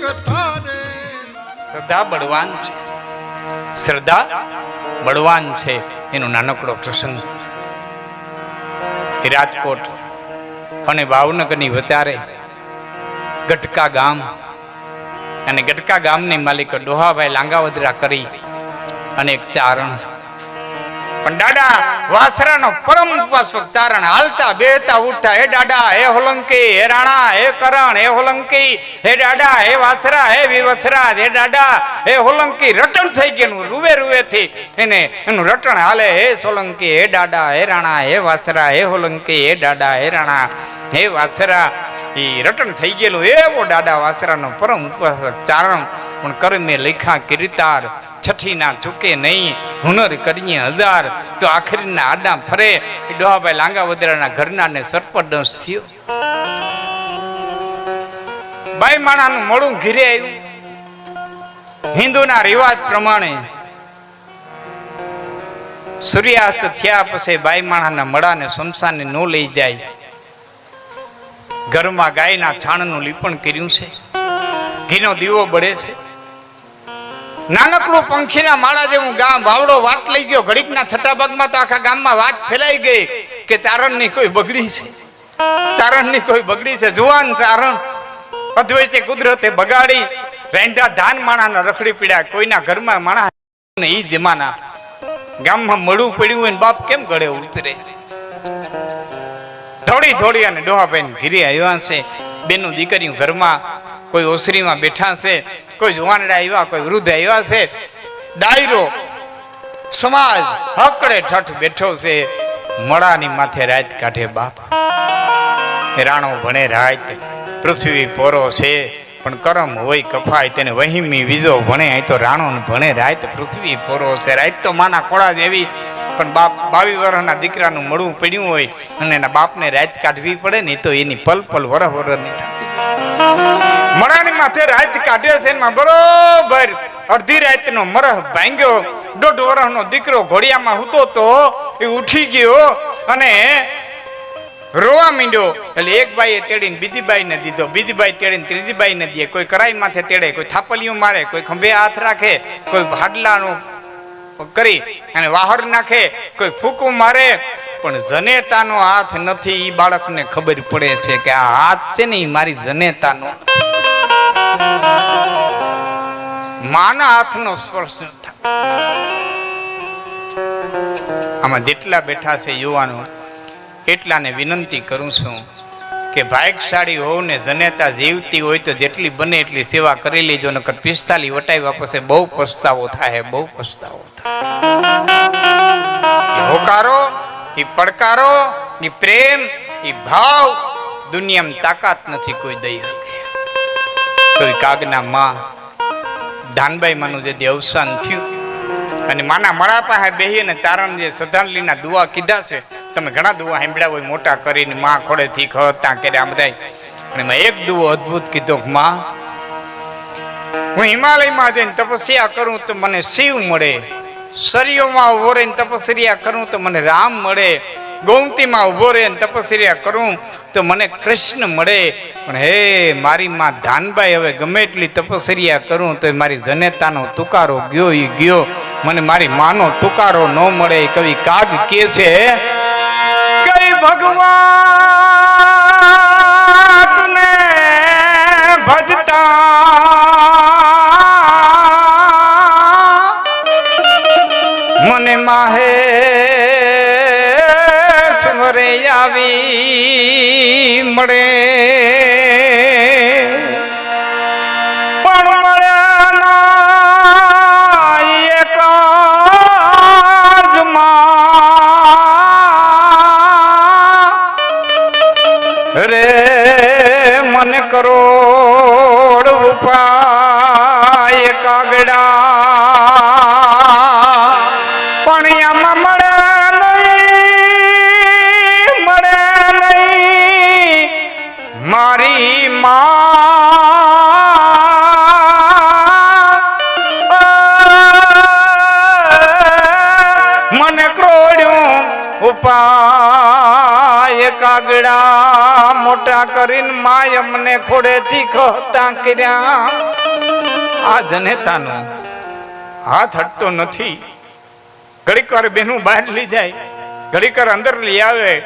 શ્રદ્ધા બળવાન છે, શ્રદ્ધા બળવાન છે. એનો નાનકડો પ્રસંગ રાજકોટ અને ભાવનગરની વચારે ગટકા ગામ, અને ગટકા ગામની માલિક ડોહાભાઈ લાંગાવદરા કરી અને એક ચારણ, પણ દાદા વાસરાનો પરમ ઉપાસક ચારણ, હાલતા બેહતા ઉઠતા, હે દાદા હે હોલંકી, હે રાણા હે કરણ, હે હોલંકી, હે દાદા હે વાસરા, હે વિવસરા, હે દાદા હે હોલંકી. રટણ થઈ ગયું, રૂવે રૂવે થી એનું રટણ હાલે. હે સોલંકી, હે દાદા હે રાણા, હે વાસરા, હે હોલંકી, હે દાદા હે રાણા, હે વાસરા. એ રટણ થઈ ગયેલું એવો દાદા વાસરાનો પરમ ઉપાસક ચારણ, પણ કર્મે લેખા કીર્તાર, છઠ્ઠી ના ચૂકે નહીં, હુનર કરીએ હજાર. તો આખરીના આડા ફરે. ડોહાભાઈ લાંગાવદરાના ઘરનાને સર્પદંશ થયો. બાઈ માણાનું મોડું ઘીરે આવ્યું. હિન્દુના રિવાજ પ્રમાણે સૂર્યાસ્ત થયા પછી બાઈ માણાના મળાને શમશાને ન લઈ જાય. ઘરમાં ગાયના છાણનું લીપણ કર્યું છે, ઘીનો દીવો બળે છે. નાનકડું પંખીના માળા જેવું ગામ વાવડો વાત લઈ ગયો. ઘડીકના છઠ્ઠા ભાગમાં તો આખા ગામમાં વાત ફેલાઈ ગઈ કે ચારણની કોઈ બગડી છે, ચારણની કોઈ બગડી છે. જુવાન ચારણ અદ્વૈતે કુદરતે બગાડી રેંધા ધાન માણાના રખડી પીડ્યા. કોઈના ઘરમાં માણા ઈ જમાના ગામમાં મળું પડ્યું હોય ને બાપ કેમ ગળે ઉતરે. થોડી થોડી અને ડોહાભાઈ ઘીરે આવ્યા છે. બેનું દીકરીઓ ઘરમાં કોઈ ઓસરીમાં બેઠા છે, કોઈ જુવાનડા આવ્યા, કોઈ વૃદ્ધ આવ્યા છે. ડાયરો સમાજ હકડે ઠઠ બેઠો છે. મળાની માથે રાત કાઢે બાપ. રાણો ભણે રાત, પૃથ્વી પોરો છે, પણ કરમ હોય કફાય તેને વહીમી વીજો ભણે. અહીં તો રાણો ભણે રાત, પૃથ્વી પોરો છે. રાત તો માના ખોળા જેવી, પણ બાપ 22 વર્ષના દીકરાનું મળવું પડ્યું હોય અને એના બાપને રાત કાઢવી પડે ને, તો એની પલ પલ વરહ નહીં થતી. મળાની માથે રાત કાઢે છે. એમાં બરોબર અડધી રાતનો મરહ ભાંગ્યો. 1.5 વર્ષનો દીકરો ઘોડિયામાં હૂતો તો એ ઉઠી ગયો અને રોવા માંડ્યો. એટલે એક બાઈએ તેડીને બીજી બાઈને દીધો, બીજી બાઈ તેડીને ત્રીજી બાઈને દે. કોઈ કરાઈ માથે તેડે, કોઈ થાપલિયું મારે, કોઈ ખંભે હાથ રાખે, કોઈ હાડલાનું કરી અને વાહર નાખે, કોઈ ફૂકું મારે. પણ જનેતાનો હાથ નથી. એ બાળકને ખબર પડે છે કે આ હાથ છે ને એ મારી જનેતાનો, માના હાથનો સ્પર્શ ન થાય. આમાં જેટલા બેઠા છે યુવાનો, એટલાને વિનંતી કરું છું કે ભાગ્યશાળી હોવ ને જનેતા જીવતી હોય તો જેટલી બને એટલી સેવા કરી લેજો. નકર 45 વટાવ્યા પછી બહુ પસ્તાવો થાય, બહુ પસ્તાવો થાય. હોકારો, એ પડકારો, એ પ્રેમ, એ ભાવ દુનિયામાં તાકાત નથી કોઈ દઈ શકે. કોઈ કાગના માં ધાનબાઈ માનું જે અવસાન થયું અને માના મળા પાસે બેહી અને ચારણ જે શ્રદ્ધાંજલિના દુઆ કીધા છે, તમે ઘણા દુઆ સાંભળ્યા હોય મોટા કરીને, માં ખોડેથી ખતા કર્યા બધા. અને એમાં એક દુઓ અદભુત કીધો, માં હું હિમાલયમાં જઈને તપસ્યા કરું તો મને શિવ મળે, સરિયોમાં ઉભો રહીને તપસ્યા કરું તો મને રામ મળે, ગોમતીમાં ઉભો રહીને તપસ્યા કરું તો મને કૃષ્ણ મળે. પણ હે મારી માં ધાનબાઈ, હવે ગમે એટલી તપસ્યા કરું તો મારી જનેતાનો તુકારો ગયો એ ગયો, મને મારી માનો તુકારો ન મળે. કવિ કાગ કે છે, કઈ ભગવાન ને ભજતા મને માહેશ્વરે આવી મળે. પણ મળ્યા ના એક જ માં રે, મને કરોડ ઉપાય કાગડા. મારી મને ક્રોડ્યું ઉપાય કાગડા. મોટા મોટા કરીને માય અમને ખોડેથી કહતા કર્યા. આ જનેતાનો હાથ હટતો નથી. ઘડીક વાર બેનું બહાર લઈ જાય, ઘડીક વાર અંદર લઈ આવે.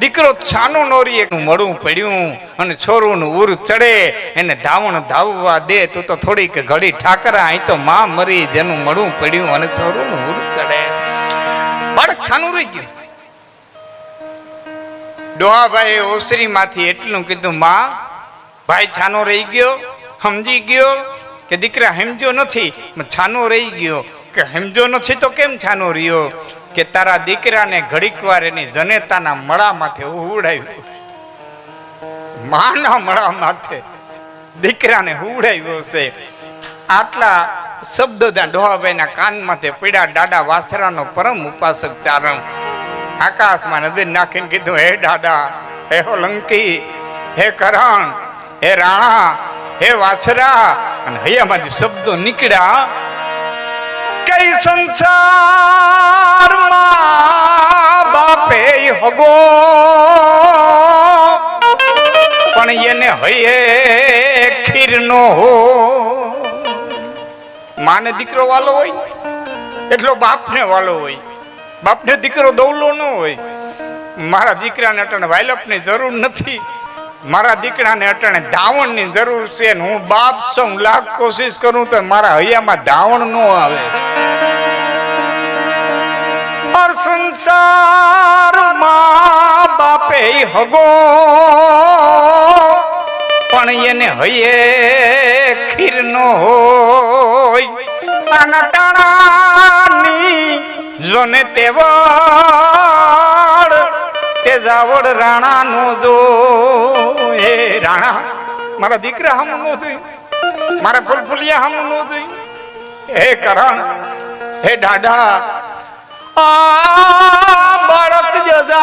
દીકરો છાનો નોરી મળું પડ્યું અને છોરું ઉર ચડે એને ધાવણ ધાવવા દે. તું તો થોડીક ઘડી ઠાકરા, અહીં તો માં મરી જેનું મળું પડ્યું અને છોરું ઉર ચડે. બાળક છાનું રહી ગયું. ડોહાભાઈ ઓસરી માંથી એટલું કીધું, માં ભાઈ છાનો રહી ગયો, સમજી ગયો કે દીકરા સમજો નથી? છાનો રહી ગયો. કે સમજો નથી તો કેમ છાનો રહ્યો? કે તારા દીકરાને ઘડીક વાર એની જનેતાના મળા માથે ઉડાવ્યો, માના મળા માથે દીકરાને ઉડાવ્યો છે. આટલા શબ્દો ત્યાં ડોહાભાઈના કાનમાંથી પડ્યા. દાદા વાછરાનો પરમ ઉપાસક ચારણ આકાશમાં નજર નાખીને કીધું, હે દાદા, હે હોલંકી, હે કરણ, હે રાણા, હે વાછરા. અને હૈયામાંથી શબ્દો નીકળ્યા, કઈ સંસારમાં બાપે હગો પણ એને હૈયે ખીરનો હો. માને દીકરો વાલો હોય એટલો બાપને વાલો હોય. બાપને દીકરો દોવલો ન હોય. મારા દીકરાને અટાણે વાયલપની જરૂર નથી, મારા દીકરાને અટાણે ધાવણની જરૂર છે. હું બાપ છું, લાખ કોશિશ કરું તો મારા હૈયામાં ધાવણ ન આવે. સંસારમાં બાપે હગો પણ એને હૈયે ખીર નો હોય. આના ટાણાની જોને તેવડ તે જાવડ રાણા નો જો. હે રાણા, મારા દીકરા હમ નો જોઈ, મારા ફૂલફુલિયા હમ નો જોઈ. હે કરણ, હે દાદા, બાળક જજાણ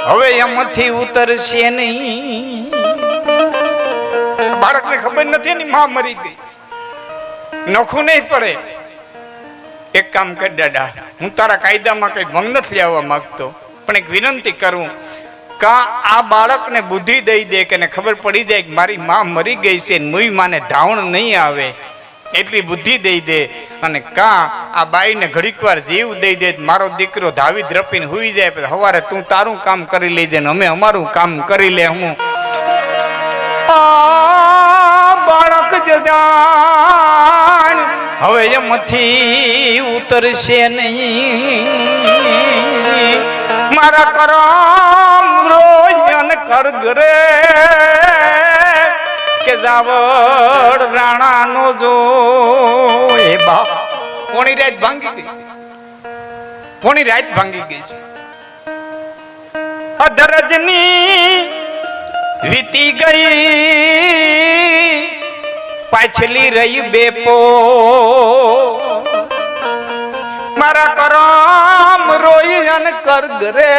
હવે એમાંથી ઉતરશે નહીં. બાળકને ખબર નથી એની માં મરી ગઈ, નોખું નહીં પડે. એક કામ કર દાદા, હું તારા કાયદામાં કઈ ભંગ નથી આવવા માંગતો, પણ એક વિનંતી કરું, કા આ બાળકને બુદ્ધિ દઈ દે કે ખબર પડી જાય કે મારી માં મરી ગઈ છે, મુઈ માને ધાવણ નહીં આવે એટલી બુદ્ધિ દઈ દે. અને કા આ બાઈને ઘડીક વાર જીવ દઈ દે, મારો દીકરો ધાવી દ્રપીને હુઈ જાય, પછી સવારે તું તારું કામ કરી લેજે ને અમે અમારું કામ કરી લે. હું બાળક જજાણ હવે એમાંથી ઉતરશે નહીં. મારા કરમ રોયન કર ઘરે કે જાવડ રાણા નો જો. એ બાપ, પોણી રાત ભાંગી ગઈ, પોણી રાત ભાંગી ગઈ છે. અધરજની વીતી ગઈ, પાછલી રહી બેપો. મારા કરમ રોયન કર ઘરે.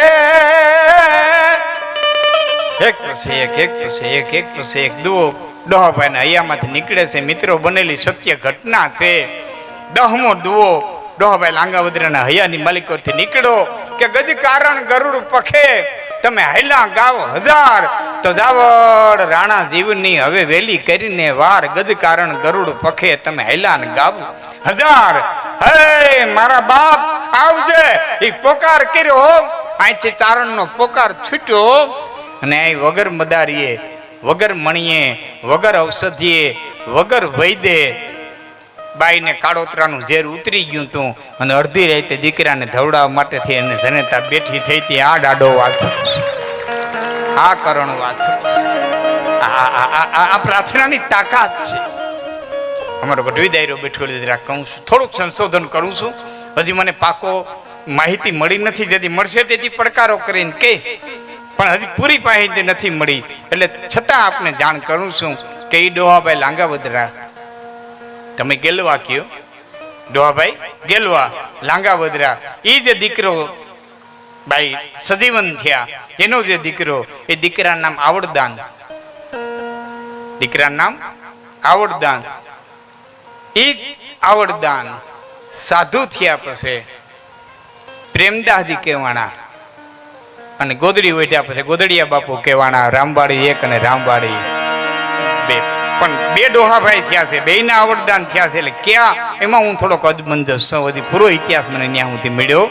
એક પછી એક, એક પછી એક, એક પછી એક દુઓ ડોહાભાઈના હૈયામાંથી નીકળે છે. મિત્રો, બનેલી સત્ય ઘટના છે. 10મો દુઓ ડોહાભાઈ લાંગાવદરાના હૈયાની માલિકોથી નીકળ્યો કે ગજ કારણ ગરુડ પખે તમે હૈલા ગાવ 1000 તો જાવડ રાણા જીવની હવે વેલી કરીને વાર. ગજ કારણ ગરુડ પખે તમે હૈલા ગાવ 1000. હે મારા બાપ આવજે, એ પોકાર કર્યો. અહીંથી ચારણનો પોકાર છૂટ્યો અને અહીં વગર મદારીએ, વગર મણીએ, વગર ઔષધિએ, વગર વૈદે બાઈને કાળોતરાનું ઝેર ઉતરી ગયું હતું. અને અડધી રાતે દીકરાને ધવડાવવા માટે થઈ અને જનેતા બેઠી થઈ હતી. આ દાડો વાંચો, આ કરણ વાંચો, આ પ્રાર્થનાની તાકાત છે. અમારો ગઢવી દાયરો બેઠો જરા કહું છું, થોડુંક સંશોધન કરું છું. હજી મને પાકો માહિતી મળી નથી, જેથી મળશે તેથી પડકારો કરીને કે, પણ હજી પૂરી માહિતી નથી મળી. એટલે છતાં આપને જાણ કરું છું કે એ ડોહાભાઈ લાંગાવદરા, તમે ગેલવા કયો, ડોહાભાઈ ગેલવા લાંગાવદરા, એ જે દીકરો ભાઈ સજીવન થયા, એનો જે દીકરો, એ દીકરાનું નામ આવડદાન. દીકરાનું નામ આવડદાન. એ આવડદાન સાધુ થયા પછી પ્રેમદાસજી કહેવાના અને ગોદડી ઓઢ્યા પછી ગોદડિયા બાપુ કહેવાના, રામવાડી એક અને રામવાડી બે. પણ બે ડોહાભાઈ થયા છે, બેયના અવરદાન થયા છે. એટલે ક્યાં એમાં હું થોડોક અજમંજસ છું. હજી પૂરો ઇતિહાસ મને ત્યાં સુધી મળ્યો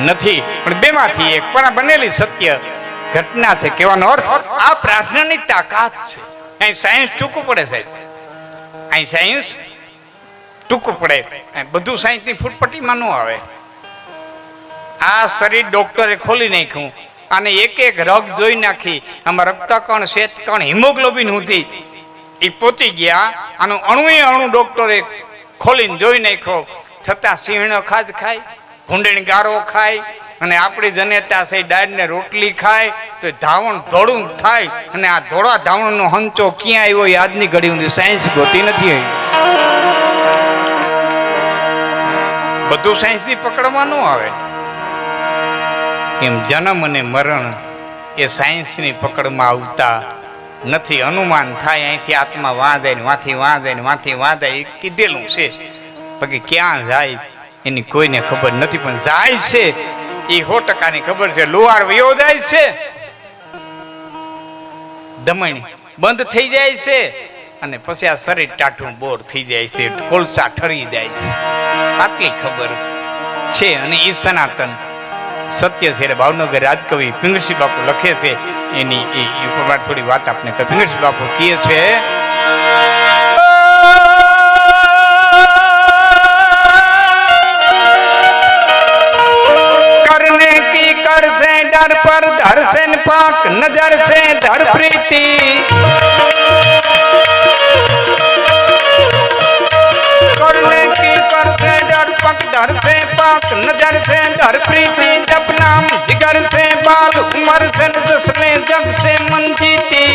નથી, પણ બેમાંથી એક પણ આ બનેલી સત્ય ઘટના છે. કહેવાનો અર્થ આ પ્રાર્થનાની તાકાત છે. અહીં સાયન્સ ટૂંકું પડે સાહેબ, અહીં સાયન્સ ટૂંકું પડે. બધું સાયન્સની ફૂટપટ્ટીમાં ન આવે. આ શરીર ડોક્ટરે ખોલી નાખ્યું અને એક એક રગ જોઈ નાખી. આમાં રક્તકણ, શ્વેતકણ, હિમોગ્લોબિન સુધી એ પહોંચી ગયા. આનું અણુ ડોક્ટરે ખોલીને જોઈ નાખ્યો. છતાં સિંહણો ખાધ ખાય, ભૂંડણી ગારો ખાય, અને આપણી જનેતા છે દાળને રોટલી ખાય તો ધાવણ ધોળું થાય. અને આ ધોળા ધાવણનો હંચો ક્યાં આવ્યો એ આજની ઘડી સુધી સાયન્સ ગોતી નથી. બધું સાયન્સની પકડમાં ન આવે. એમ જન્મ અને મરણ એ સાયન્સની પકડમાં આવતા નથી. અનુમાન થાય અહીંથી આત્મા વાંધે ને વાંથી વાંધે ને વાંથી વાંધે એ કીધેલું છે. બાકી ક્યાં જાય એની કોઈને ખબર નથી. પણ જાય છે એ 100% ખબર છે. લોહાર વયો જાય છે, ધમણી બંધ થઈ જાય છે, અને પછી આ શરીર ટાઢું બોર થઈ જાય છે, કોલસા ઠરી જાય છે. આટલી ખબર છે. અને એ સનાતન સત્ય છે. એટલે ભાવનગર રાજકવિ પિંગળસિંહ બાપુ લખે છે એની એ ઉપર થોડી વાત આપણે કહે. પિંગળસિંહ બાપુ કહે છે, करने की कर से डर पर धर से पाक नजर से धर प्रीति, करने की कर से डर पक धर से पाक नजर से धर प्रीति, जब नाम जिगर से बाल उमर से जसने जग से मन जीती,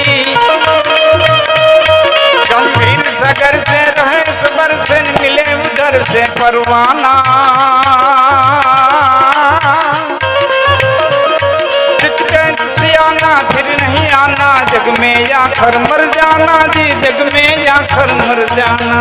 गंभीर सगर से रहे सबर से मिले उधर से परवाना, फिर नहीं आना जग में आखर मर जाना जी, जग में आखर मर जाना।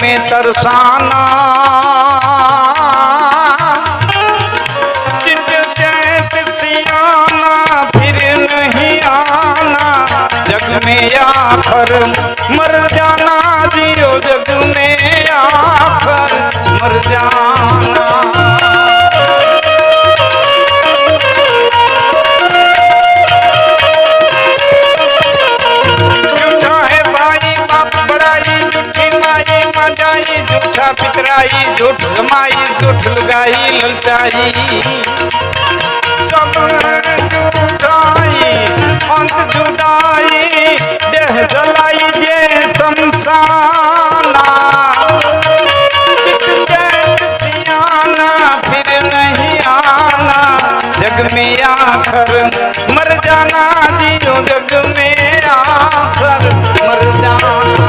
में तरसाना चित चैत सियाना फिर नहीं आना, जग में आखर मर जाना जियो, जग में आखर मर जाना। झूठा पितराई झूठ जमाई झूठ लगाई ललचाई, सब झूठाई अंत जुदाई, देह जलाई दे शमशाना, चित चैत सियाना फिर नहीं आना, जग में आखर मर जाना जियो, जग में आखर मर जाना।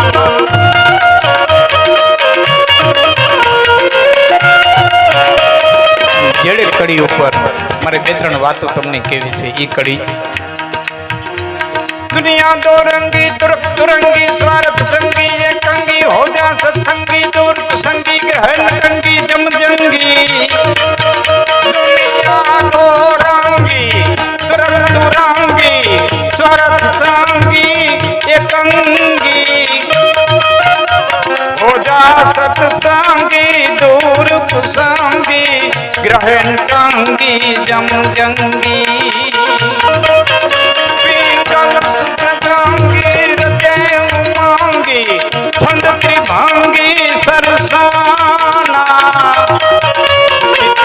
જેડે કડી ઉપર મારે બે ત્રણ વાતો તમને કેવી છે. એ કડી दुनिया दो रंगी तुरक तुरंगी स्वार्थ संगी ये कंगी हो जा सत्संगी दूर संगी गहन कंगी जम जंगी, दुनिया दो रंगी तुरक तुरंगी स्वार्थ संगी ये कंगी हो जा सत्संगी दूर कुसंगी ग्रहण कंगी जम जंगी, छंद त्रिभंगी सरसाना, चित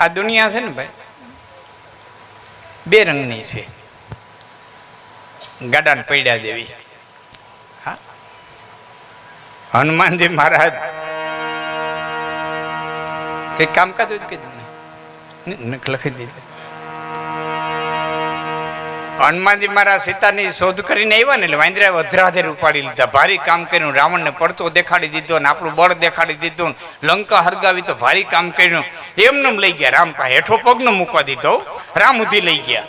આ દુનિયા છે ને ભાઈ, બે રંગની છે, ગાડાને પૈડા જેવી. હા, હનુમાનજી મહારાજ કઈ કામકાજ જ કીધું ને લખી દીધું. હનુમાનજી મહારાજ સીતાની શોધ કરીને આવ્યા ને એટલે વાંદરાએ અધરાધેર ઉપાડી લીધા. ભારી કામ કર્યું, રાવણને પડતો દેખાડી દીધો ને આપણું બળ દેખાડી દીધું, લંકા હરગાવી તો ભારી કામ કર્યું. એમને લઈ ગયા રામ પાસે, હેઠો પગ ન મૂકવા દીધો, રામ ઉધી લઈ ગયા.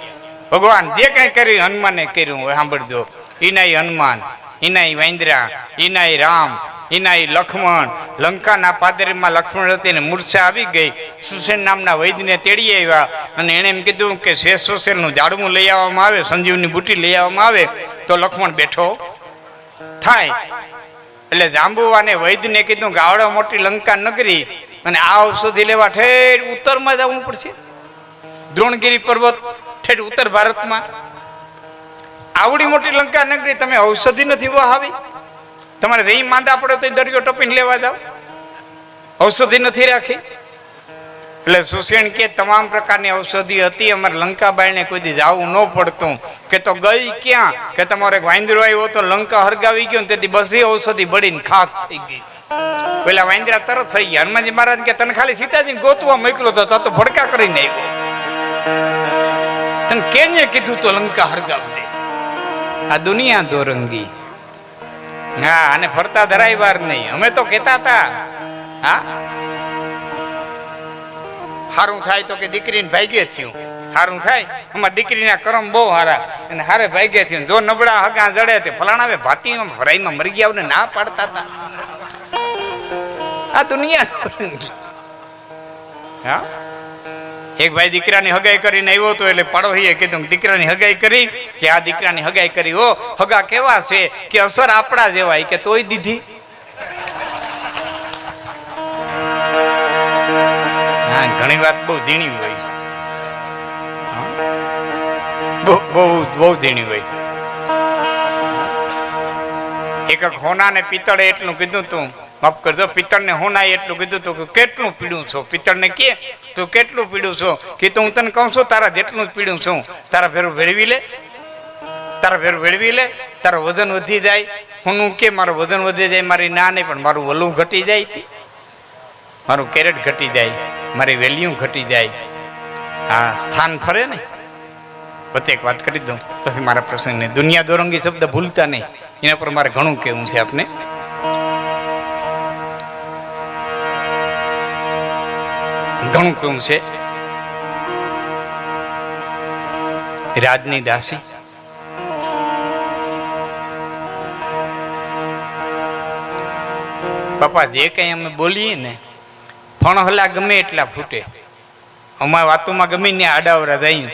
ભગવાન જે કઈ કર્યું હનુમાને કર્યું. સાંભળજો, ઈનાય હનુમાન, ઈનાય વાંદરા, ઈનાય રામ, ઈનાય લક્ષ્મણ. લંકાના પાદરમાં લક્ષ્મણ હતી ને મૂર્છા આવી ગઈ. સુસેન નામના વૈદ્યને તેડી આવ્યા અને એણે એમ કીધું કે શેષ સોસેલનું ઝાડવું લઈ આવવામાં આવે, સંજીવની બુટી લઈ આવવામાં આવે તો લક્ષ્મણ બેઠો થાય. એટલે જાંબુવાને વૈદ્યને કીધું કે આવડા મોટી લંકા નગરી અને આ ઔષધિ લેવા ઠેઠ ઉત્તરમાં જવું પડશે, દ્રોણગીરી પર્વત ઠેઠ ઉત્તર ભારતમાં. આવડી મોટી લંકા નગરી તમે ઔષધિ નથી વહાવી? તમારે જઈ માંદા પડે તો દરિયો ટપીને લેવા જાવ, ઔષધિ નથી રાખી? એટલે સુસેન કે તમામ પ્રકારની ઔષધિ હતી, અમારે લંકા બાઈને કોઈ દી જવું ન પડતું. કે તો ગઈ ક્યાં? કે તમારો એક વાંદરો આવ્યો તો લંકા હરગાવી ગયો ને તેથી બધી ઔષધિ બળીને ખાક થઈ ગઈ. પેલા વાંદરા તરત ફરી ગયા. હનુમાનજી મહારાજ કે તને ખાલી સીતાજીને ગોતવા મોકલો તો ભડકા કરીને આવ્યો, તને કેને કીધું તો લંકા હરગાવજે? આ દુનિયા દોરંગી. હા, અને ફરતા ધરાય વાર નહીં. અમે તો કહેતા હતા, હા સારું થાય તો કે દીકરીને ભાગ્ય થયું, સારું થાય. અમારી દીકરીના કરમ બહુ સારા અને હારે ભાગ્ય થયું. જો નબળા હગા જડે તે ફલાણા ભાતીમાં ભરાઈમાં મરી ગયા ને ના પાડતા હતા. આ દુનિયા. હા, એક ભાઈ દીકરાની હગાઈ કરીને આવ્યો હતો એટલે પાડોશીએ કીધું દીકરાની હગાઈ કરી કે આ દીકરાની હગાઈ કરી. હો, હગા કેવા છે કે અસર આપણા જેવા, કે તોય દીધી. હા, ઘણી વાત બહુ ઝીણી હોય, બહુ ઝીણી હોય. એક હોના ને પિત્તળે એટલું કીધું તું, માફ કરજો, પિત્તળને હોનાએ એટલું કીધું તું કે કેટલું પીડું છો. પિત્તળને કે તું કેટલું પીડું છો? કે તો હું તને કહું છું તારા જેટલું જ પીડું છું. તારા ભેરું ભેળવી લે, તારા ભેરું ભેળવી લે, તારું વજન વધી જાય. હું કે મારું વજન વધી જાય મારી ના નહીં, પણ મારું વલું ઘટી જાય, મારું કેરેટ ઘટી જાય, મારી વેલ્યુ ઘટી જાય. હા, સ્થાન ફરે ને. વચ્ચે એક વાત કરી દઉં પછી મારા પ્રસંગને. દુનિયા દોરંગી શબ્દ ભૂલતા નહીં, એના પર મારે ઘણું કહેવું છે આપને. ઘણું કહેવું છે. રાજની દાસી પપ્પા જે કઈ અમે બોલીએ ને ફણહલા ગમે એટલા ફૂટે, અમારી વાતોમાં ગમે ને આડાવરા જાય,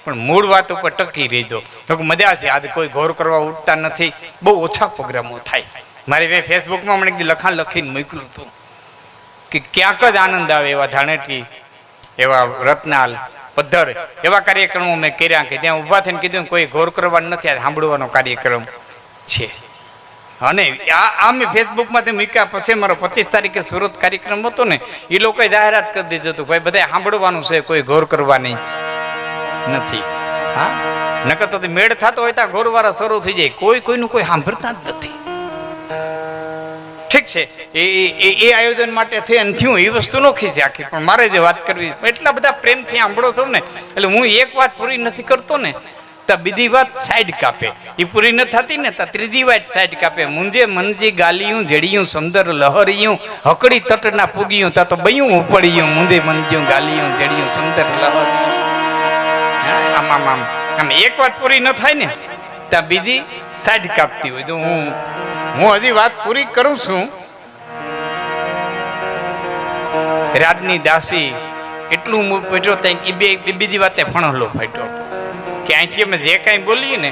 પણ મૂળ વાત ઉપર ટકી રહી દો. મજા છે. આજે કોઈ ઘોર કરવા ઉઠતા નથી, બહુ ઓછા પ્રોગ્રામો થાય. મારી મેં ફેસબુકમાં મને એક લખાણ લખીને મોકલ્યું હતું કે ક્યાંક જ આનંદ આવે એવા ધાણેટી, એવા રત્નાલ, પદ્ધર એવા કાર્યક્રમો મેં કર્યા કે ત્યાં ઊભા થઈને કીધું કોઈ ઘોર કરવાનું નથી, આ સાંભળવાનો કાર્યક્રમ છે. અને આ મેં ફેસબુકમાં મૂક્યા પછી મારો 25 તારીખે સુરત કાર્યક્રમ હતો ને, એ લોકોએ જાહેરાત કરી દીધું હતું ભાઈ બધા સાંભળવાનું છે, કોઈ ઘોર કરવાની નથી. હા, નકર તો મેળ થતો હોય ત્યાં ઘોરવાળા શરૂ થઈ જાય. કોઈ કોઈનું કોઈ સાંભળતા જ નથી. ઠીક છે, એ આયોજન માટે થયું એ વસ્તુ નોખી છે આખી. પણ મારે જે વાત કરવી, એટલા બધા પ્રેમથી સાંભળો છો ને, એટલે હું એક વાત પૂરી નથી કરતો ને તો બીજી વાત સાઈડ કાપે. એ પૂરી ન થતી ને તો ત્રીજી વાત સાઈડ કાપે. મુંજે મનજી ગાલિયું જેડિયું સમદર લહરિયું હકડી તટના પૂગિયું તા તો બયું ઉપડ્યું. મુંજે મનજ્યું ગાલિયું જેડિયું સમદર લહરિયું. આમ એક વાત પૂરી ન થાય ને ત્યાં બીજી સાઈડ કાપતી હોય. તો હું હજી વાત પૂરી કરું છું. રાજની દાસી એટલું ફાટ્યો ત્યાં બીજી વાતે ફણહલો ફાટ્યો કે અહીંથી અમે જે કાંઈ બોલીએ ને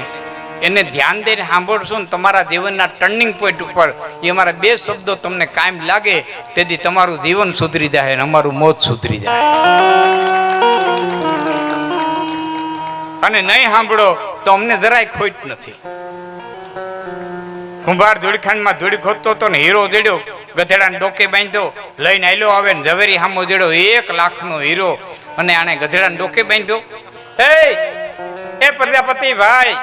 એને ધ્યાન દઈને સાંભળશો ને તમારા જીવનના ટર્નિંગ પોઈન્ટ ઉપર એ અમારા બે શબ્દો તમને કાયમ લાગે, તેથી તમારું જીવન સુધરી જાય અને અમારું મોત સુધરી જાય. અને નહીં સાંભળો તો અમને જરાય ખોટ નથી. કુંભાર ધૂળખાંડમાં ધૂળી ખોદતો હતો ને હીરો જડ્યો ગધેડાને ડોકે બાંધ્યો, લઈને આયલો આવે ને ઝવેરી હામો જેડો 1 લાખનો હીરો, અને આને ગધેડાને ડોકે બાંધ્યો. એ પ્રજાપતિ ભાઈ,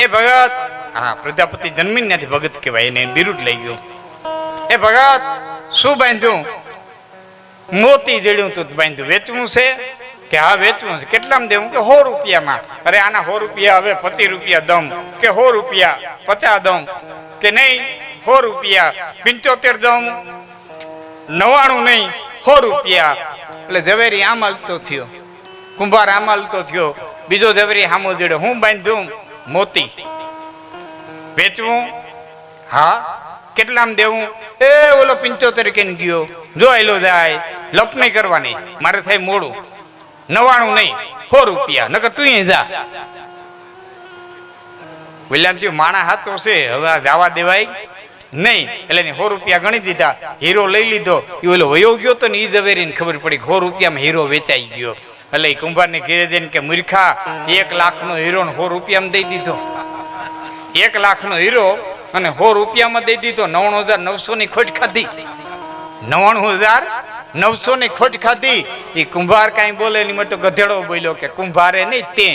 એ ભગત, હા પ્રજાપતિ જન્મીને ત્યાંથી ભગત કહેવાય, એને બિરુદ લઈ ગયો. એ ભગત શું બાંધ્યું? મોતી જડ્યું તું બાંધ્યું. વેચવું છે કે હા વેચવું છે. કેટલામાં દેવું? કે 100 રૂપિયામાં. અરે આના 100 રૂપિયા હવે 25 રૂપિયા દમ, કે 100 રૂપિયા 50 દમ, કે નહીં 100 રૂપિયા 75 દમ, 99 નહીં 100 રૂપિયા. એટલે ઝવેરી આમ હાલતો થયો, કુંભાર આમ હાલતો થયો, બીજો ઝવેરી હામો જડ્યો. હું બાંધ્યું? મોતી. વેચવું? હા. કેટલામાં દેવું? એ ઓલો 75 કે ગયો, જો એલો જાય, લપ નહીં કરવાની, મારે થાય મોડું. 99 નહીં 100 રૂપિયા, નકર તું જા. વિલામજી માણા હાથો છે, હવે જવા દેવાય નહીં. એટલે 100 રૂપિયા ગણી દીધા, હીરો લઈ લીધો. એ ઓલો વયો ગયો તો ને એ ઝવેરીને ખબર પડી 100 રૂપિયામાં હીરો વેચાઈ ગયો. એટલે કુંભારને ઘેરે જઈને કે મૂર્ખા, 1 લાખનો હીરો 100 રૂપિયામાં દઈ દીધો. 1 લાખનો હીરો અને 100 રૂપિયામાં દઈ દીધો. 99,900 ની ખોટ ખાધી. 99,900 ની ખોટ ખાધી. એ કુંભાર કાંઈ બોલે નહીં. મેં તો ગધેડો બોલ્યો કે કુંભારે નહીં તે.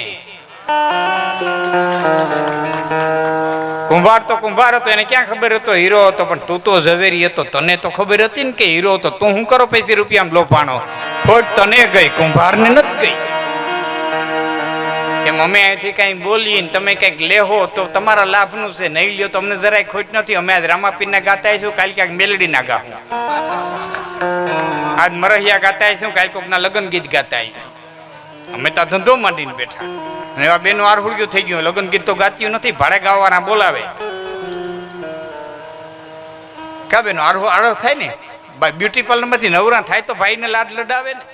કુંભાર તો કુંભાર હતો, એને ક્યાં ખબર હતો હીરો હતો? પણ તું તો ઝવેરી હતો, તને તો ખબર હતી ને કે હીરો હતો. તું શું કરો 50 રૂપિયામાં લોભાણો? ખોટ તને ગઈ, કુંભારને નથી ગઈ. એમ અમે અહીંથી કઈ બોલીએ તમે કંઈક લેહો તો તમારા લાભનું છે, નહીં લ્યો તો અમને જરાય ખોટ નથી. અમે આજ રામાપીરના ગાતા આવીશું, કાલ ક્યાંક મેલડીના ગાવું, આજ મરહિયા ગાતા આવીશું, કાલ કોકના લગ્ન ગીત ગાતા આવીશું. અમે તો ધંધો માંડીને બેઠા. અને એવા બેનો આરહુડ્યું થઈ ગયું, લગ્ન ગીત તો ગાત્યું નથી, ભાડે ગાવાના બોલાવે. કા બેનો આરો થાય ને, બ્યુટી પાર્લર માંથી નવરા થાય તો ભાઈને લાડ લડાવે ને.